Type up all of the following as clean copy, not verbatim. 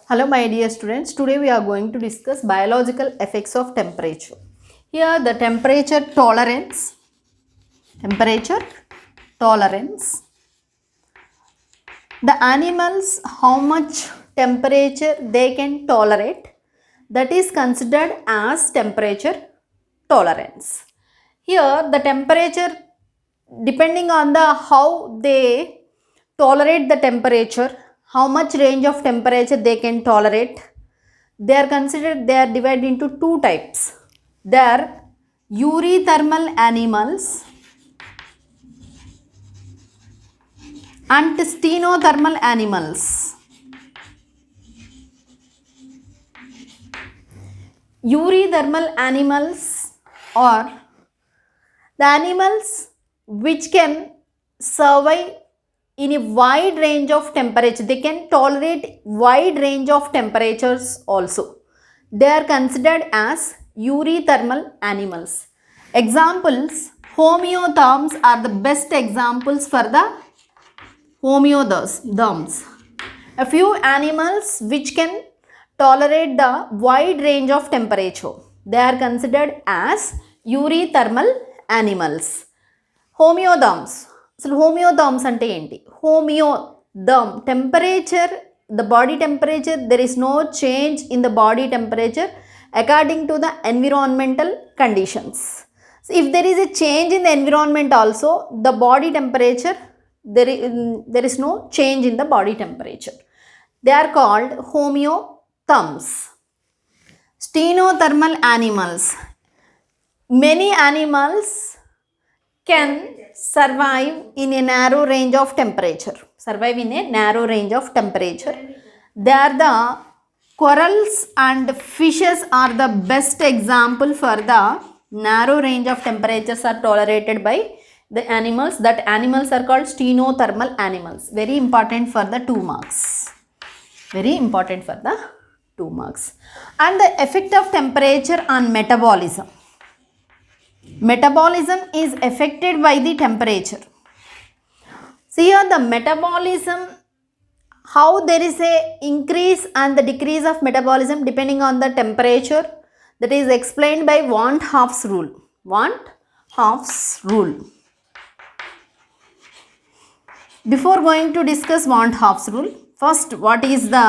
Hello my dear students, today we are going to discuss biological effects of temperature. Here the temperature tolerance, the animals how much temperature they can tolerate, that is considered as temperature tolerance. Here the temperature, depending on the how they tolerate the temperature, how much range of temperature they can tolerate, they are divided into two types. They are eurythermal animals and stenothermal animals. Eurythermal animals are the animals which can survive in a wide range of temperature. They can tolerate wide range of temperatures also. They are considered as eurythermal animals. Examples, homeotherms are the best examples for the homeotherms. A few animals which can tolerate the wide range of temperature. They are considered as eurythermal animals. Homeotherms. So homeotherms ante enti? Homeotherm, temperature, the body temperature, there is no change in the body temperature according to the environmental conditions. So if there is a change in the environment also, the body temperature, there is no change in the body temperature. They are called homeotherms. Stenothermal animals. Many animals can survive in a narrow range of temperature. They are the corals and fishes are the best example for the narrow range of temperatures are tolerated by the animals. That animals are called stenothermal animals. Very important for the 2 marks. And the effect of temperature on metabolism. Metabolism is affected by the temperature. See here the metabolism, how there is a increase and the decrease of metabolism depending on the temperature, that is explained by Van 't Hoff's rule. Before going to discuss Van 't Hoff's rule, first what is the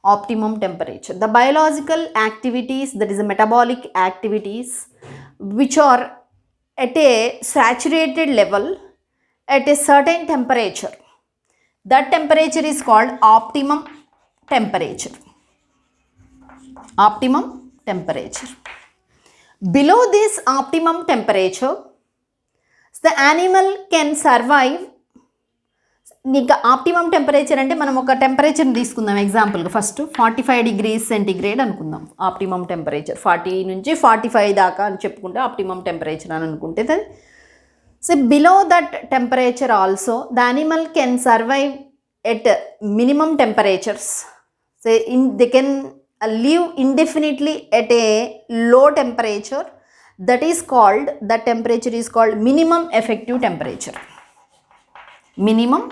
optimum temperature? The biological activities, that is the metabolic activities which are at a saturated level at a certain temperature. That temperature is called optimum temperature. Below this optimum temperature, the animal can survive. Optimum temperature అంటే మనం ఒక temperature తీసుకుందాం ఎగ్జాంపుల్గా. First 45 degrees centigrade అనుకుందాం optimum temperature. 40 నుంచి 45 దాకా అని చెప్పుకుంటే ఆప్టిమమ్ టెంపరేచర్ అని అనుకుంటే, so below that temperature also the animal can survive at minimum temperatures. So they can live indefinitely at a low temperature. That is called, that temperature is called minimum effective temperature. Minimum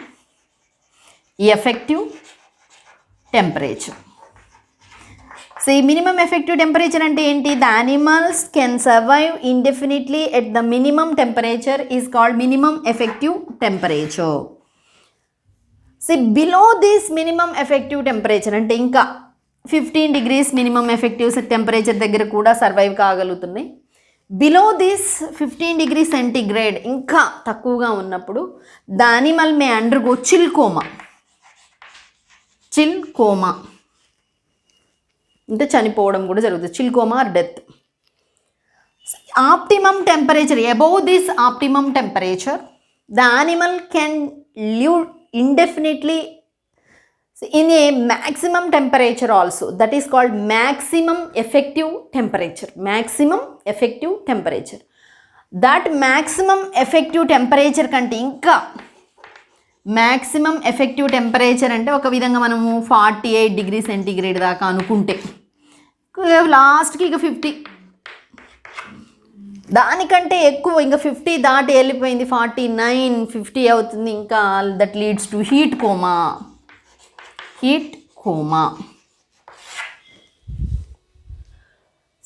effective temperature. See, minimum effective temperature ante enti? The animals can survive indefinitely at the minimum temperature is called minimum effective temperature. See, below this minimum effective temperature ante inka 15 degrees minimum effective temperature దగ్గర కూడా survive కాగలుగుతున్నాయి. Below this 15 degree centigrade ఇంకా తక్కువగా ఉన్నప్పుడు the animal may undergo chill coma అంటే చనిపోవడం కూడా జరుగుతుంది. Chill coma or death. Optimum temperature, above this optimum temperature the animal can live indefinitely in a maximum temperature also. That is called maximum effective temperature. That maximum effective temperature కంటే ఇంకా maximum effective temperature అంటే ఒక విధంగా మనము 48 degrees centigrade దాకా అనుకుంటే లాస్ట్కి ఇక 50, దానికంటే ఎక్కువ ఇంకా 50 దాటి వెళ్ళిపోయింది, 49, 50 అవుతుంది, ఇంకా that leads to heat coma.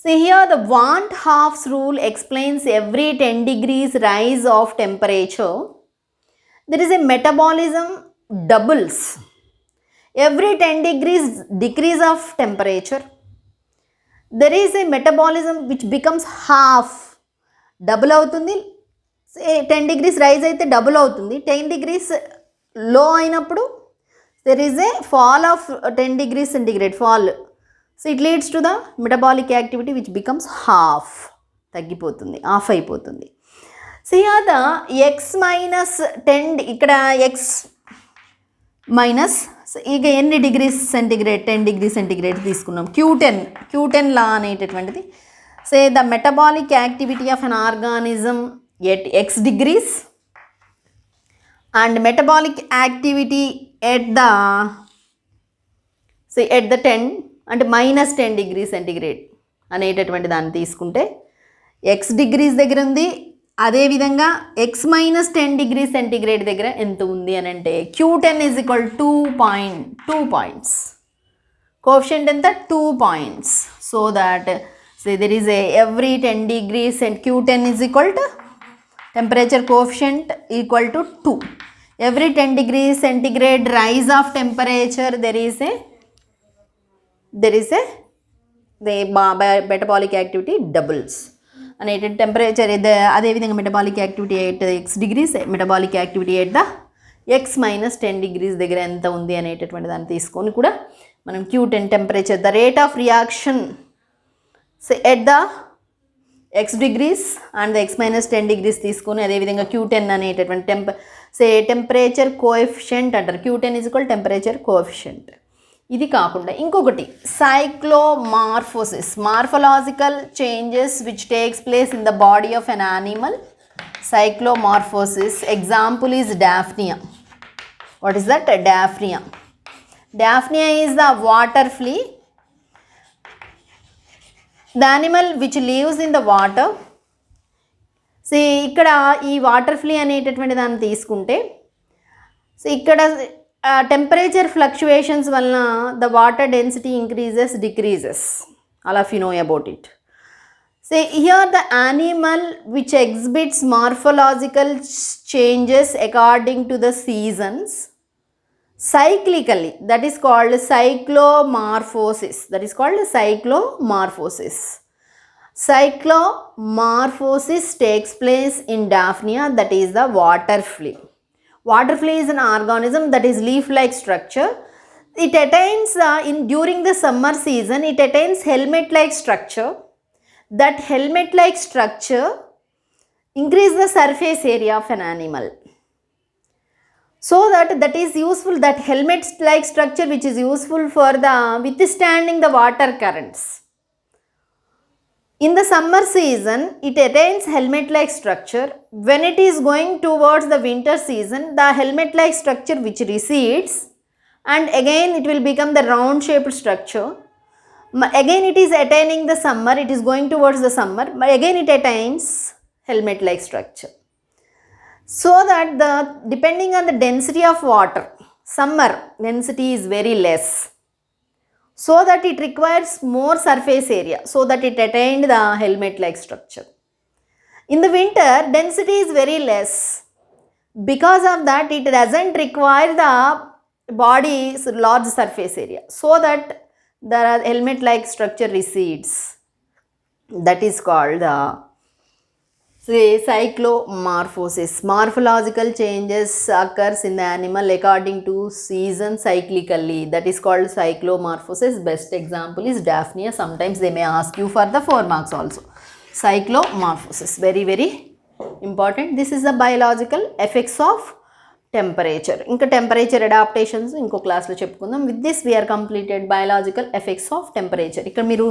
See here the want halves rule explains every 10 degrees rise of temperature. There is a metabolism doubles. Every 10 degrees decrease of temperature, there is a metabolism which becomes half. Double అవుతుంది. 10 degrees rise అయితే double అవుతుంది. 10 degrees లో అయినప్పుడు there is a fall of 10 degrees centigrade fall. So it leads to the metabolic activity which becomes half. తగ్గిపోతుంది, half అయిపోతుంది. So here the x minus 10 ఇక్కడ x minus ఇక ఎన్ని డిగ్రీస్ సెంటిగ్రేడ్ 10 డిగ్రీ సెంటిగ్రేడ్ తీసుకున్నాం. Q10 లా అనేటటువంటిది. Say the metabolic activity of an organism at x degrees and metabolic activity at the 10 అంటే minus 10 degree centigrade అనేటటువంటి దాన్ని తీసుకుంటే x డిగ్రీస్ దగ్గర ఉంది. అదేవిధంగా x మైనస్ 10 డిగ్రీ సెంటిగ్రేడ్ దగ్గర ఎంత ఉంది అని అంటే Q10 is equal 2 points. Coefficient ఎంత 2 points. So that there is every 10 degrees and Q10 is equal to temperature coefficient equal to 2. Every 10 degrees centigrade rise of temperature there is a the metabolic activity doubles అనేటి temperature అదేవిధంగా metabolic activity at x degrees, metabolic activity at the x minus 10 degrees దగ్గర ఎంత ఉంది అనేటటువంటి దాన్ని తీసుకొని కూడా మనం Q10 temperature the rate of reaction at the x degrees and x minus 10 degrees తీసుకొని అదేవిధంగా Q10 అనేటటువంటి టెంపరేచర్ కోఎఫిషియంట్ అంటారు. Q10 is equal temperature coefficient. ఇది కాకుండా ఇంకొకటి cyclomorphosis, morphological changes which takes place in the body of an animal. Cyclomorphosis example is Daphnia. What is that? Daphnia. Daphnia is the water flea, the animal which lives in the water. So ఇక్కడ ఈ water flea అనేటటువంటి దాన్ని తీసుకుంటే so ఇక్కడ temperature fluctuations వలన the water density increases decreases. అలా you know about it. So here the animal which exhibits morphological changes according to the seasons cyclically, that is called cyclomorphosis. Cyclomorphosis takes place in Daphnia, that is the water flea. Water flea is an organism that is leaf-like structure. It attains during the summer season, it attains helmet-like structure. That helmet-like structure increase the surface area of an animal. So that is useful, that helmet-like structure which is useful for the withstanding the water currents. In the summer season, it attains helmet-like structure. When it is going towards the winter season, the helmet-like structure which recedes and again it will become the round-shaped structure. Again it is attaining the summer, it is going towards the summer, but again it attains helmet-like structure. So that depending on the density of water, summer density is very less, so that it requires more surface area, so that it attained the helmet-like structure. In the winter, density is very less. Because of that, it doesn't require the body's large surface area, so that the helmet-like structure recedes. That is called the cyclomorphosis. Morphological changes occurs in the animal according to season cyclically. That is called cyclomorphosis. Best example is Daphnia. Sometimes they may ask you for the 4 marks also. Cyclomorphosis, very very important. This is the biological effects of temperature. Inka temperature adaptations inko class lo cheppukundaam. With this we are completed biological effects of temperature. Ikkada meeru